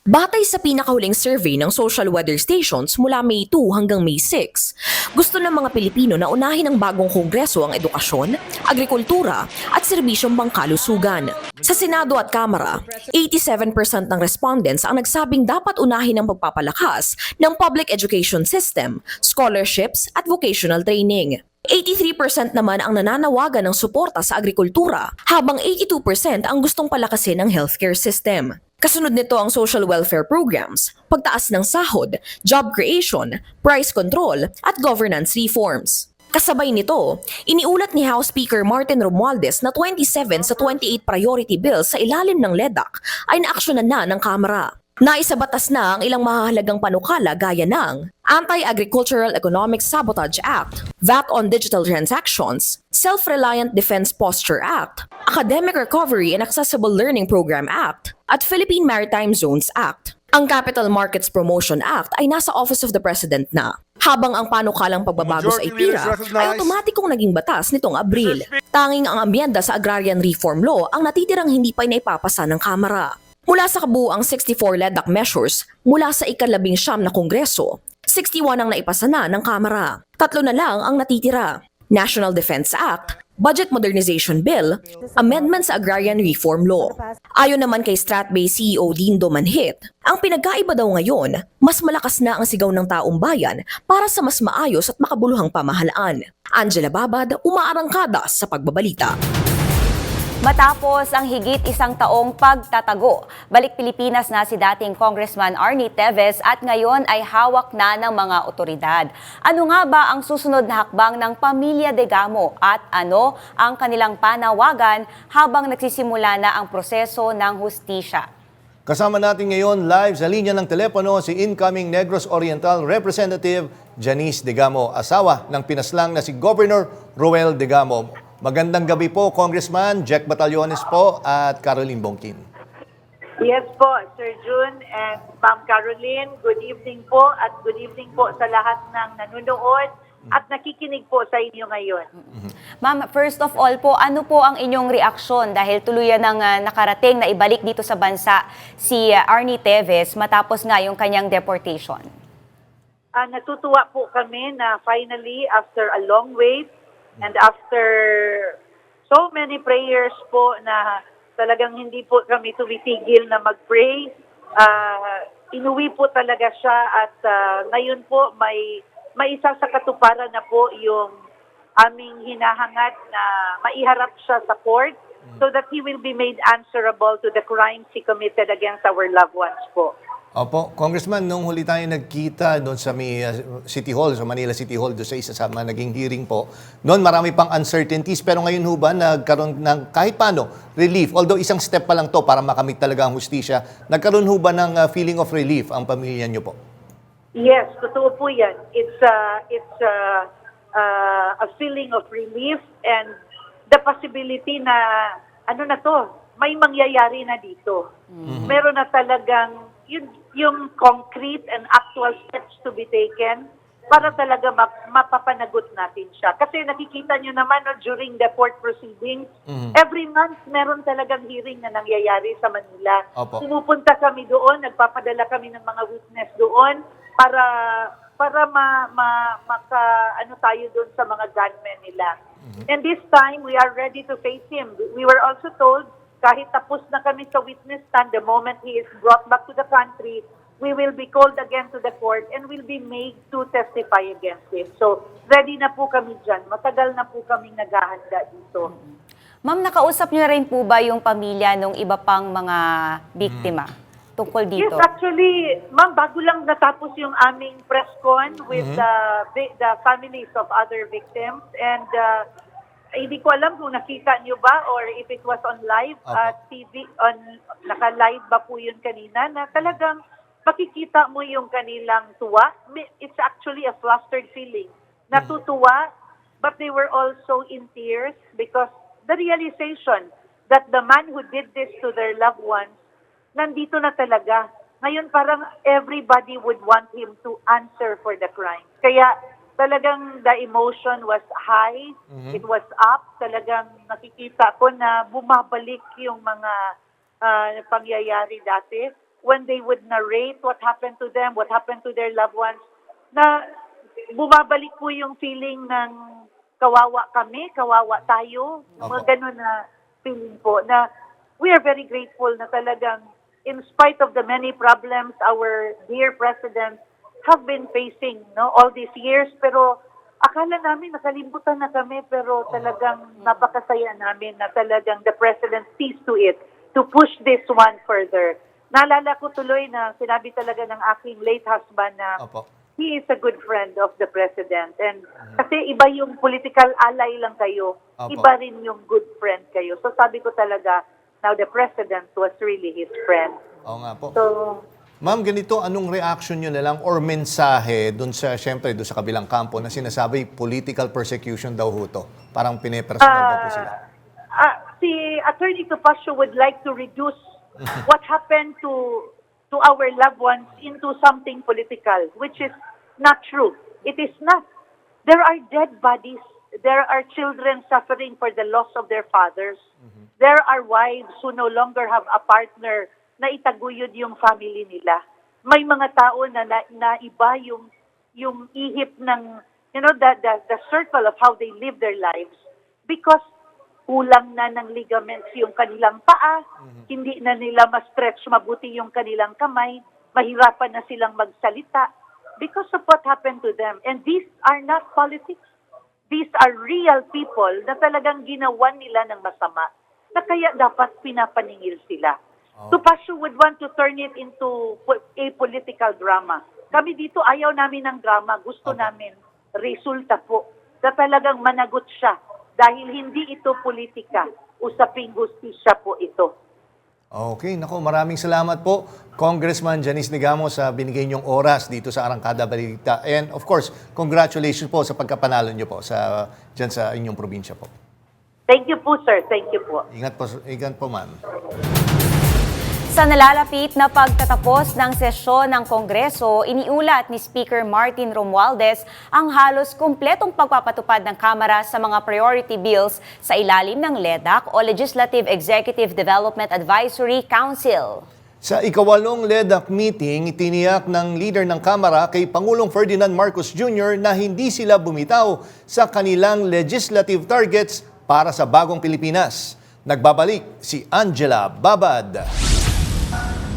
R: Batay sa pinakahuling survey ng social weather stations mula May 2 hanggang May 6, gusto ng mga Pilipino na unahin ng bagong kongreso ang edukasyon, agrikultura at serbisyong pangkalusugan. Sa Senado at Kamara, 87% ng respondents ang nagsabing dapat unahin ang pagpapalakas ng public education system, scholarships at vocational training. 83% naman ang nananawagan ng suporta sa agrikultura, habang 82% ang gustong palakasin ang healthcare system. Kasunod nito ang social welfare programs, pagtaas ng sahod, job creation, price control at governance reforms. Kasabay nito, iniulat ni House Speaker Martin Romualdez na 27 sa 28 priority bills sa ilalim ng LEDAC ay naaksyonan na ng Kamara. Naisabatas na ang ilang mahahalagang panukala gaya ng Anti-Agricultural Economic Sabotage Act, VAT on Digital Transactions, Self-Reliant Defense Posture Act, Academic Recovery and Accessible Learning Program Act, at Philippine Maritime Zones Act. Ang Capital Markets Promotion Act ay nasa Office of the President na, habang ang panukalang pagbabago sa IPIRA ay otomatikong naging batas nitong Abril. Tanging ang ambyenda sa Agrarian Reform Law ang natitirang hindi pa naipapasa ng Kamara. Mula sa kabuuang 64 LEDAC measures mula sa ika-19 na Kongreso, 61 ang naipasa na ng Kamara. 3 na lang ang natitira. National Defense Act, Budget Modernization Bill, Amendments sa Agrarian Reform Law. Ayon naman kay Stratbay CEO Dindo Manhit, ang pinagkaiba daw ngayon, mas malakas na ang sigaw ng taong bayan para sa mas maayos at makabuluhang pamahalaan. Angela Babad, umaarangkada sa pagbabalita.
B: Matapos ang higit isang taong pagtatago, balik Pilipinas na si dating Congressman Arnie Teves at ngayon ay hawak na ng mga otoridad. Ano nga ba ang susunod na hakbang ng pamilya Degamo at ano ang kanilang panawagan habang nagsisimula na ang proseso ng hustisya?
A: Kasama natin ngayon live sa linya ng telepono si incoming Negros Oriental Representative Janice Degamo, asawa ng pinaslang na si Governor Roel Degamo. Magandang gabi po, Congressman Jack Batallones po at Caroline Bongkin.
S: Yes po, Sir June and Ma'am Caroline. Good evening po at good evening po sa lahat ng nanonood at nakikinig po sa inyo ngayon.
B: Ma'am, first of all po, ano po ang inyong reaksyon dahil tuluyan ng nakarating na ibalik dito sa bansa si Arnie Teves matapos nga yung kanyang deportation?
S: Natutuwa po kami na finally after a long wait and after so many prayers po na talagang hindi po kami tumitigil na mag-pray, inuwi po talaga siya at ngayon po may isa sa katuparan na po yung aming hinahangad na maiharap siya sa court so that he will be made answerable to the crimes he committed against our loved ones po.
A: Opo, Congressman, nung huli tayo nagkita doon sa City Hall, sa Manila City Hall, doon sa isa sa mga naging hearing po, noon marami pang uncertainties, pero ngayon ho ba nagkaroon ng kahit paano relief, although isang step pa lang to para makamit talaga ang hustisya, nagkaroon ho ba ng feeling of relief ang pamilya niyo po?
S: Yes, totoo po yan. It's a feeling of relief and the possibility na may mangyayari na dito. Meron na talagang yung concrete and actual steps to be taken para talaga mapapanagot natin siya. Kasi nakikita nyo naman during the court proceedings, every month meron talagang hearing na nangyayari sa Manila. Pumupunta kami doon, nagpapadala kami ng mga witness doon para tayo doon sa mga gunmen nila. And this time, we are ready to face him. We were also told kahit tapos na kami sa witness stand, the moment he is brought back to the country, we will be called again to the court and will be made to testify against him. So, ready na po kami dyan. Matagal na po kami naghahanda dito.
B: Ma'am, nakausap niyo rin po ba yung pamilya ng iba pang mga biktima tungkol dito?
S: Yes, actually, ma'am, bago lang natapos yung aming press con with the families of other victims and hindi ko alam kung nakita niyo ba or if it was on live TV, naka-live ba po yun kanina, na talagang makikita mo yung kanilang tuwa. It's actually a flustered feeling. Natutuwa, but they were also in tears because the realization that the man who did this to their loved ones, nandito na talaga. Ngayon parang everybody would want him to answer for the crime. Kaya talagang the emotion was high, it was up, talagang nakikita ko na bumabalik yung mga pangyayari dati. when they would narrate what happened to them, what happened to their loved ones, na bumabalik po yung feeling ng kawawa kami, kawawa tayo, mga ganun na feeling po, na we are very grateful na talagang in spite of the many problems our dear President have been facing all these years, pero akala namin nakalimutan na kami, pero talagang napakasaya namin na talagang the President sees to it to push this one further. Naalala ko tuloy na sinabi talaga ng aking late husband na he is a good friend of the President. And kasi iba yung political ally lang kayo, iba rin yung good friend kayo. So sabi ko talaga, now the President was really his friend.
A: Oo nga po.
S: So,
A: Ma'am, ganito, anong reaction nyo na lang or mensahe dun sa, syempre, dun sa kabilang kampo na sinasabi political persecution daw ho to? Parang pinepersonal daw po sila.
S: Si Attorney Topacio would like to reduce what happened to our loved ones into something political, which is not true. It is not. There are dead bodies. There are children suffering for the loss of their fathers. There are wives who no longer have a partner na itaguyod yung family nila. May mga tao na iba yung ihip ng, the circle of how they live their lives because kulang na ng ligaments yung kanilang paa, hindi na nila ma-stretch mabuti yung kanilang kamay, mahirapan na silang magsalita because of what happened to them. And these are not politics. These are real people na talagang ginawa nila ng masama na kaya dapat pinapaningil sila. Topacio would want to turn it into a political drama. Kami dito ayaw namin ng drama. Gusto namin resulta po na talagang managot siya dahil hindi ito politika. Usaping hustisya po ito.
A: Okay, nako, maraming salamat po, Congressman Janice Negamo, sa binigay niyong oras dito sa Arangkada Balita. And of course, congratulations po sa pagkapanalo niyo po dyan sa inyong probinsya po.
S: Thank you po, sir. Thank you po.
A: Ingat po, ma'am.
B: Sa nalalapit na pagtatapos ng sesyon ng Kongreso, iniulat ni Speaker Martin Romualdez ang halos kumpletong pagpapatupad ng Kamara sa mga priority bills sa ilalim ng LEDAC o Legislative Executive Development Advisory Council.
A: Sa ikawalong LEDAC meeting, itiniyak ng leader ng Kamara kay Pangulong Ferdinand Marcos Jr. na hindi sila bumitaw sa kanilang legislative targets para sa bagong Pilipinas. Nagbabalik si Angela Babad.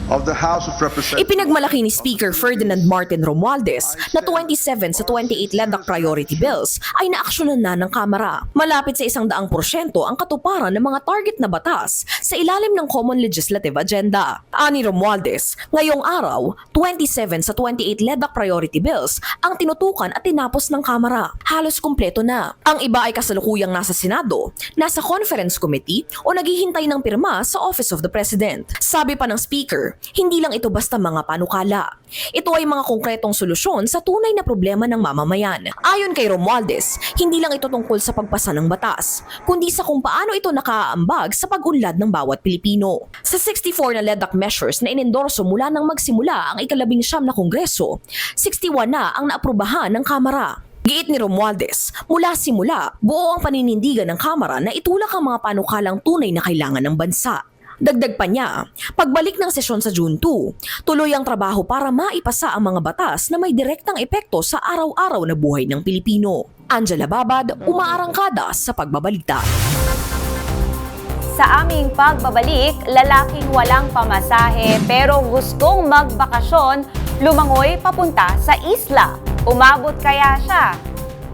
T: Of the House of Representatives.
R: Ipinagmalaki ni Speaker Ferdinand Martin Romualdez na 27 sa 28 LEDAC priority bills ay naaksyonan na ng Kamara. Malapit sa 100% ang katuparan ng mga target na batas sa ilalim ng Common Legislative Agenda. Ani Romualdez, ngayong araw, 27 sa 28 LEDAC priority bills ang tinutukan at tinapos ng Kamara. Halos kumpleto na. Ang iba ay kasalukuyang nasa Senado, nasa Conference Committee o naghihintay ng pirma sa Office of the President. Sabi pa ng Speaker, hindi lang ito basta mga panukala. Ito ay mga konkretong solusyon sa tunay na problema ng mamamayan. Ayon kay Romualdez, hindi lang ito tungkol sa pagpasa ng batas, kundi sa kung paano ito nakaaambag sa pag-unlad ng bawat Pilipino. Sa 64 na LEDAC measures na inendorso mula nang magsimula ang ika-19 na Kongreso, 61 na ang naaprubahan ng Kamara. Giit ni Romualdez, mula simula, buo ang paninindigan ng Kamara na itulak ang mga panukalang tunay na kailangan ng bansa. Dagdag pa niya, pagbalik ng sesyon sa June 2, tuloy ang trabaho para maipasa ang mga batas na may direktang epekto sa araw-araw na buhay ng Pilipino. Angela Babad, umaarangkada sa pagbabalita.
B: Sa aming pagbabalik, lalaking walang pamasahe pero gustong magbakasyon, lumangoy papunta sa isla. Umabot kaya siya?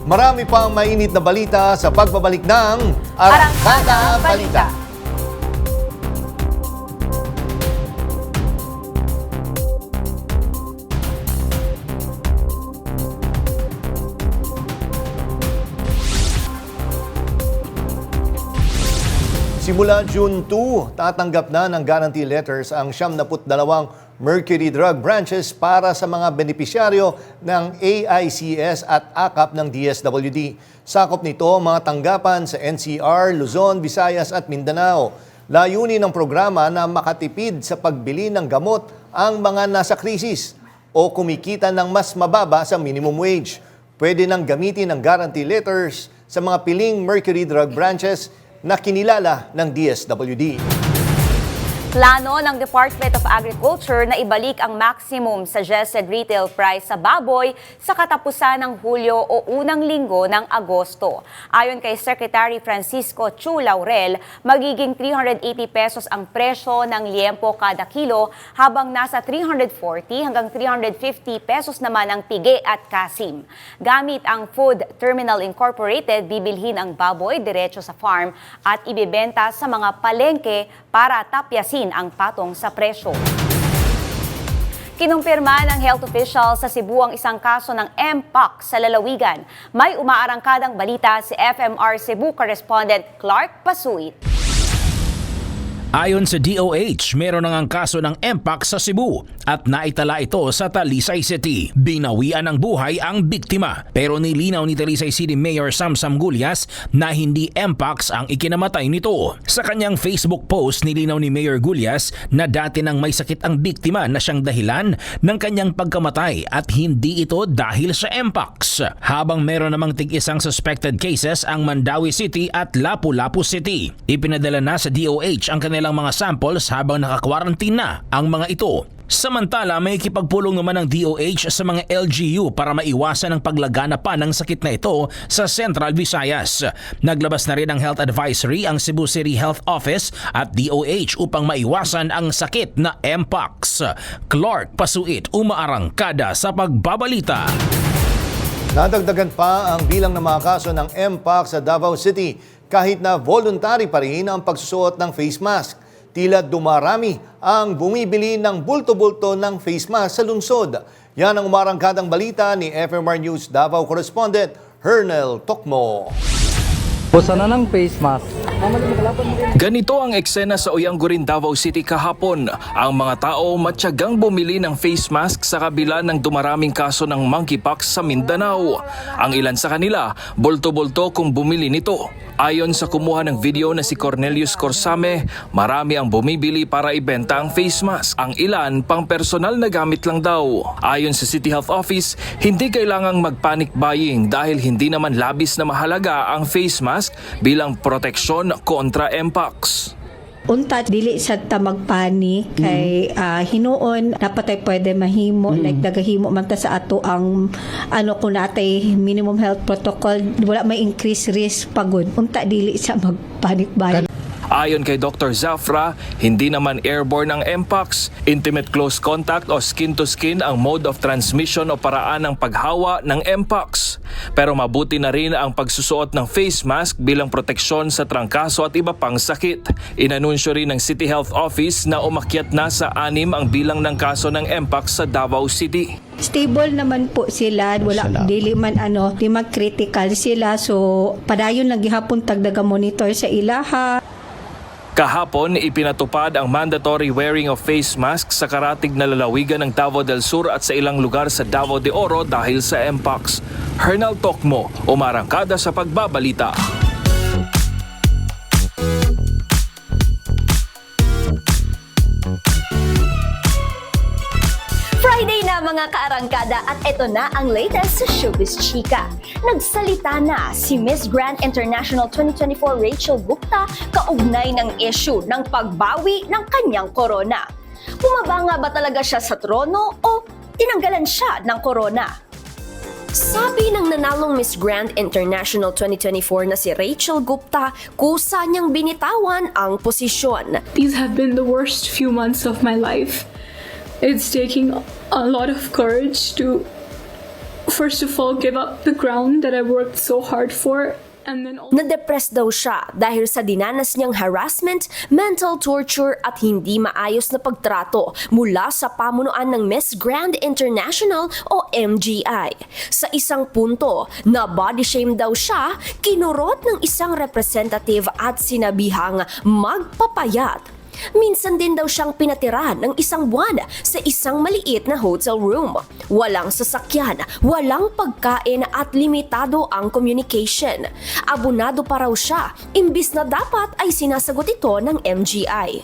A: Marami pang mainit na balita sa pagbabalik ng Arangkada Balita. Simula June 2, tatanggap na ng guarantee letters ang 72 Mercury Drug branches para sa mga benepisyaryo ng AICS at AKAP ng DSWD. Sakop nito mga tanggapan sa NCR, Luzon, Visayas at Mindanao. Layunin ng programa na makatipid sa pagbili ng gamot ang mga nasa krisis o kumikita ng mas mababa sa minimum wage. Pwede nang gamitin ang guarantee letters sa mga piling Mercury Drug branches na kinilala ng DSWD.
B: Plano ng Department of Agriculture na ibalik ang maximum suggested retail price sa baboy sa katapusan ng Hulyo o unang linggo ng Agosto. Ayon kay Secretary Francisco Chu Laurel, magiging 380 pesos ang presyo ng liempo kada kilo habang nasa 340 hanggang 350 pesos naman ang pigi at kasim. Gamit ang Food Terminal Incorporated, bibilhin ang baboy diretso sa farm at ibebenta sa mga palengke para tapyasin ang patong sa presyo. Kinumpirma ng health official sa Cebu ang isang kaso ng Mpox sa lalawigan. May umaarangkadang balita si FMR Cebu correspondent Clark Pasuit.
U: Ayon sa DOH, meron nang kaso ng Mpox sa Cebu at naitala ito sa Talisay City. Binawian ng buhay ang biktima pero nilinaw ni Talisay City Mayor Samsam Gulyas na hindi Mpox ang ikinamatay nito. Sa kanyang Facebook post, nilinaw ni Mayor Gulyas na dati nang may sakit ang biktima na siyang dahilan ng kanyang pagkamatay at hindi ito dahil sa Mpox. Habang meron namang tig-isang suspected cases ang Mandawi City at Lapu-Lapu City. Ipinadala na sa DOH ang kanilang mga samples habang nakakwarantin na ang mga ito. Samantala, may ikipagpulong naman ng DOH sa mga LGU para maiwasan ang paglagana pa ng sakit na ito sa Central Visayas. Naglabas na rin ng health advisory ang Cebu City Health Office at DOH upang maiwasan ang sakit na Mpox. Clark Pasuit, umaarangkada sa pagbabalita.
A: Nadagdagan pa ang bilang ng mga kaso ng Mpox sa Davao City kahit na voluntary pa rin ang pagsusuot ng face mask. Tila dumarami ang bumibili ng bulto-bulto ng face mask sa lungsod. Yan ang umarangkadang balita ni FMR News Davao correspondent Hernel Tokmo.
V: Busa na ng face mask.
W: Ganito ang eksena sa Oyanggurin, Davao City kahapon. Ang mga tao matyagang bumili ng face mask sa kabila ng dumaraming kaso ng monkeypox sa Mindanao. Ang ilan sa kanila, bolto-bolto kung bumili nito. Ayon sa kumuha ng video na si Cornelius Corsame, marami ang bumibili para ibenta ang face mask. Ang ilan pang personal na gamit lang daw. Ayon sa City Health Office, hindi kailangang mag-panic buying dahil hindi naman labis na mahalaga ang face mask bilang proteksyon kontra Mpox.
X: Unta dili sa ta magpanik kay hinuon dapat ay pwede mahimo like dagahimo man ta sa ato ang kung natay minimum health protocol wala may increase risk pagod unta dili sa magpanik ba.
W: Ayon kay Dr. Zafra, hindi naman airborne ang Mpox. Intimate close contact o skin-to-skin ang mode of transmission o paraan ng paghawa ng Mpox. Pero mabuti na rin ang pagsusuot ng face mask bilang proteksyon sa trangkaso at iba pang sakit. Inanunsyo rin ng City Health Office na umakyat na sa 6 ang bilang ng kaso ng Mpox sa Davao City.
X: Stable naman po sila, wala dili man di man critical sila so padayon lang gihapon tagdaga monitor sa ilaha.
W: Kahapon, ipinatupad ang mandatory wearing of face mask sa karatig na lalawigan ng Davao del Sur at sa ilang lugar sa Davao de Oro dahil sa Mpox. Hernal Tokmo, umarangkada sa pagbabalita.
R: Friday na mga kaarangkada at ito na ang latest sa Showbiz Chika. Nagsalita na si Miss Grand International 2024 Rachel Gupta kaugnay ng issue ng pagbawi ng kanyang corona. Bumaba nga ba talaga siya sa trono o tinanggalan siya ng corona? Sabi ng nanalong Miss Grand International 2024 na si Rachel Gupta, kusa niyang binitawan ang posisyon.
K: These have been the worst few months of my life. It's taking a lot of courage to, first of all, give up the ground that I worked so hard for. And then
R: Na-depress daw siya dahil sa dinanas niyang harassment, mental torture at hindi maayos na pagtrato mula sa pamunuan ng Miss Grand International o MGI. Sa isang punto, na body shame daw siya, kinurot ng isang representative at sinabihang magpapayat. Minsan din daw siyang pinatira ng isang buwan sa isang maliit na hotel room. Walang sasakyan, walang pagkain at limitado ang communication. Abunado pa raw siya, imbis na dapat ay sinasagot ito ng MGI.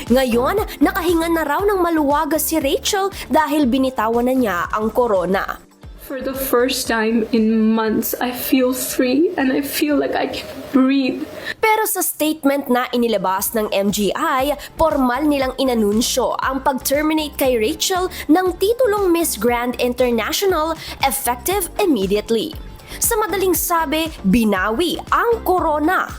R: Ngayon, nakahinga na raw ng maluwaga si Rachel dahil binitawan na niya ang corona.
K: For the first time in months, I feel free and I feel like I can breathe.
R: Pero Pero sa statement na inilabas ng MGI, formal nilang inanunsyo ang pag-terminate kay Rachel ng titulong Miss Grand International effective immediately. Sa madaling sabi, binawi ang corona.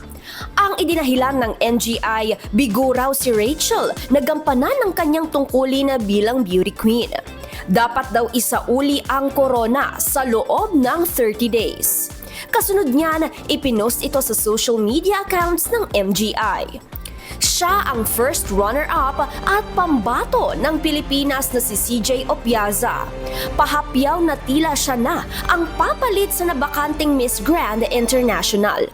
R: Ang idinahilan ng NGI, bigo raw si Rachel na gampanan ng kanyang tungkulin na bilang beauty queen. Dapat daw isauli ang corona sa loob ng 30 days. Kasunod niyan, ipinost ito sa social media accounts ng MGI. Siya ang first runner-up at pambato ng Pilipinas na si CJ Opiaza. Pahapyaw na tila siya na ang papalit sa nabakanting Miss Grand International.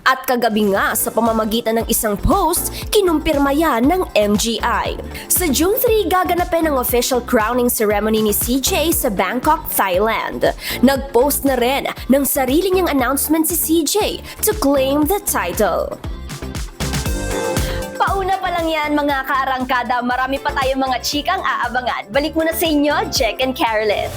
R: At kagabi nga sa pamamagitan ng isang post, kinumpirma yan ng MGI. Sa June 3, gaganapin ang official crowning ceremony ni CJ sa Bangkok, Thailand. Nag-post na rin ng sarili niyang announcement si CJ to claim the title. Pauna pa lang yan mga kaarangkada, marami pa tayong mga chikang aabangan. Balik muna sa inyo, Jack and Carolyn.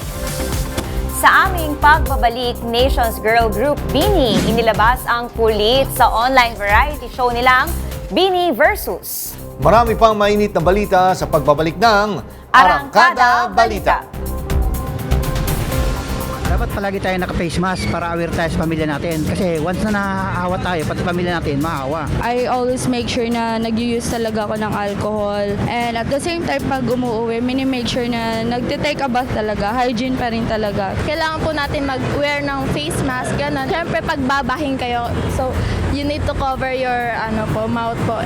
B: Sa aming pagbabalik, Nation's Girl Group BINI inilabas ang kulit sa online variety show nilang BINI Versus.
A: Marami pang mainit na balita sa pagbabalik ng Arangkada Balita.
C: Dapat palagi tayo naka-face mask para aware tayo sa pamilya natin. Kasi once na nahahawa tayo, pati pamilya natin, mahawa.
D: I always make sure na nag-use talaga ako ng alcohol. And at the same time, pag umuwi, mini-make sure na nagte-take a bath talaga. Hygiene pa rin talaga. Kailangan po natin mag-wear ng face mask, gano'n. Siyempre, pag babahin kayo, so you need to cover your mouth po.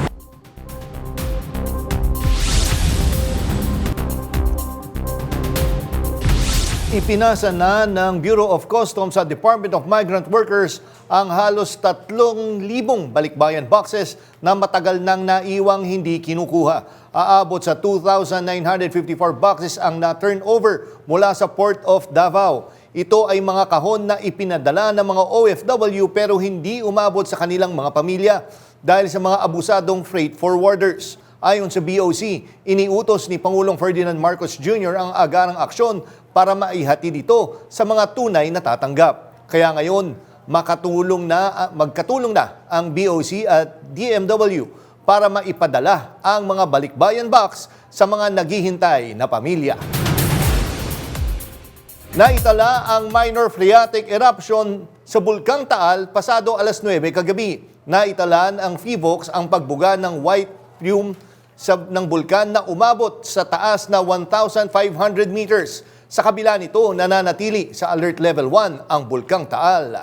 A: Ipinasa na ng Bureau of Customs at Department of Migrant Workers ang halos 3,000 balikbayan boxes na matagal nang naiwang hindi kinukuha. Aabot sa 2,954 boxes ang na-turnover mula sa Port of Davao. Ito ay mga kahon na ipinadala ng mga OFW pero hindi umabot sa kanilang mga pamilya dahil sa mga abusadong freight forwarders. Ayon sa BOC, iniutos ni Pangulong Ferdinand Marcos Jr. ang agarang aksyon para maihatid ito sa mga tunay na tatanggap. Kaya ngayon, magkatulong na ang BOC at DMW para maipadala ang mga balikbayan box sa mga naghihintay na pamilya. Naitala ang minor phreatic eruption sa Bulkang Taal pasado alas 9 kagabi. Naitalan ang PHIVOLCS ang pagbuga ng white plume ng bulkan na umabot sa taas na 1,500 meters. Sa kabila nito, nananatili sa Alert Level 1 ang Bulkang Taal.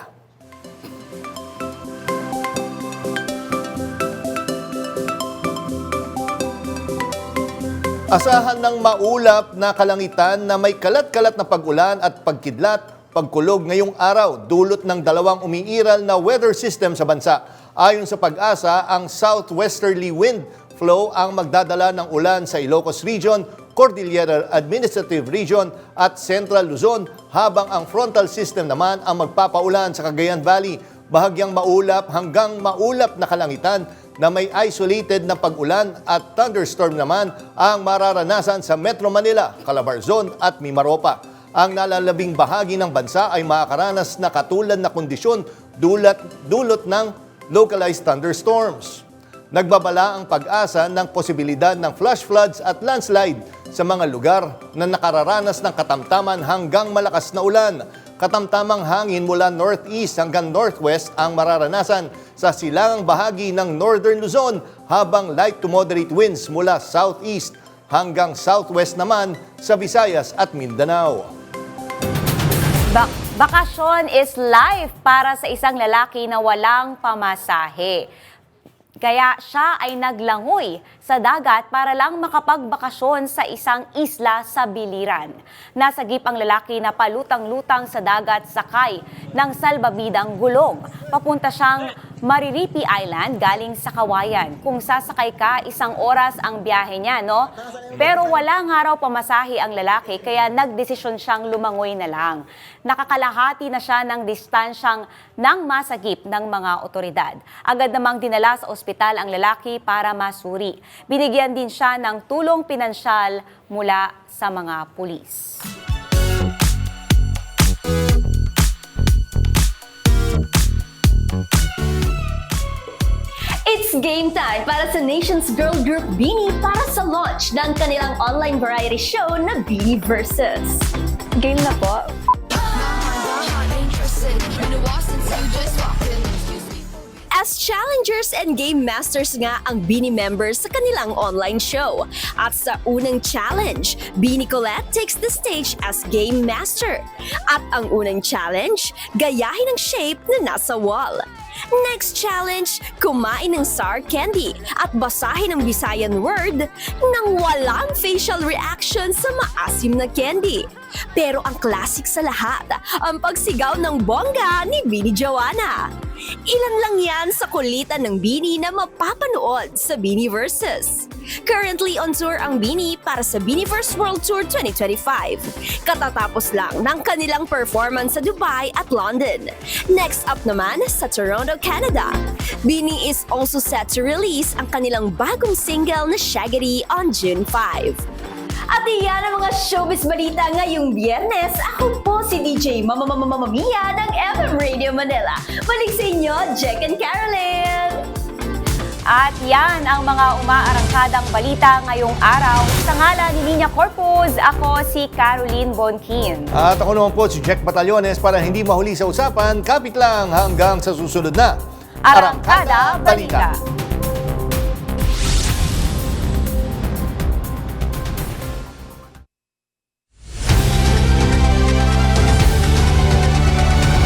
A: Asahan ng maulap na kalangitan na may kalat-kalat na pag-ulan at pagkidlat, pagkulog ngayong araw, dulot ng dalawang umiiral na weather system sa bansa. Ayon sa Pag-asa, ang southwesterly wind flow ang magdadala ng ulan sa Ilocos Region, Cordillera Administrative Region at Central Luzon, habang ang frontal system naman ang magpapaulan sa Cagayan Valley. Bahagyang maulap hanggang maulap na kalangitan na may isolated na pag-ulan at thunderstorm naman ang mararanasan sa Metro Manila, Calabarzon at Mimaropa. Ang nalalabing bahagi ng bansa ay makakaranas na katulad na kondisyon dulot ng localized thunderstorms. Nagbabala ang Pag-asa ng posibilidad ng flash floods at landslide sa mga lugar na nakararanas ng katamtaman hanggang malakas na ulan. Katamtamang hangin mula northeast hanggang northwest ang mararanasan sa silangang bahagi ng northern Luzon, habang light to moderate winds mula southeast hanggang southwest naman sa Visayas at Mindanao.
B: Bakasyon is life para sa isang lalaki na walang pamasahe. Kaya siya ay naglangoy sa dagat para lang makapagbakasyon sa isang isla sa Biliran. Nasagip ang lalaki na palutang-lutang sa dagat sakay ng salbabidang gulong. Papunta siyang Mariripi Island galing sa Kawayan. Kung sasakay ka, 1 oras ang biyahe niya, no? Pero wala nga raw pamasahe ang lalaki kaya nagdesisyon siyang lumangoy na lang. Nakakalahati na siya ng distansyang nang masagip ng mga otoridad. Agad namang dinala sa ospital ang lalaki para masuri. Binigyan din siya ng tulong pinansyal mula sa mga pulis.
E: Game time para sa Nation's Girl Group Bini para sa launch ng kanilang online variety show na Bini Versus.
B: Game na po.
E: As challengers and game masters nga ang Bini members sa kanilang online show. At sa unang challenge, Bini Colette takes the stage as game master. At ang unang challenge, gayahin ang shape na nasa wall. Next challenge, kumain ng sour candy at basahin ang Visayan word nang walang facial reaction sa maasim na candy. Pero ang classic sa lahat, ang pagsigaw ng bongga ni Bini Joanna. Ilan lang yan sa kulitan ng Bini na mapapanood sa Bini Versus. Currently on tour ang Bini para sa Biniverse World Tour 2025. Katatapos lang ng kanilang performance sa Dubai at London. Next up naman sa Toronto, Canada. Bini is also set to release ang kanilang bagong single na Shaggity on June 5. At iyan ang mga showbiz balita ngayong Biyernes. Ako po si DJ Mia ng FM Radio Manila. Balik sa inyo, Jack and Carolyn!
B: At yan ang mga umaarangkadang balita ngayong araw. Sa ngalan ni Nina Corpus, ako si Caroline Bonkin.
A: At ako naman po si Jack Batallones para hindi mahuli sa usapan, kapit lang hanggang sa susunod na
B: Arangkada Balita.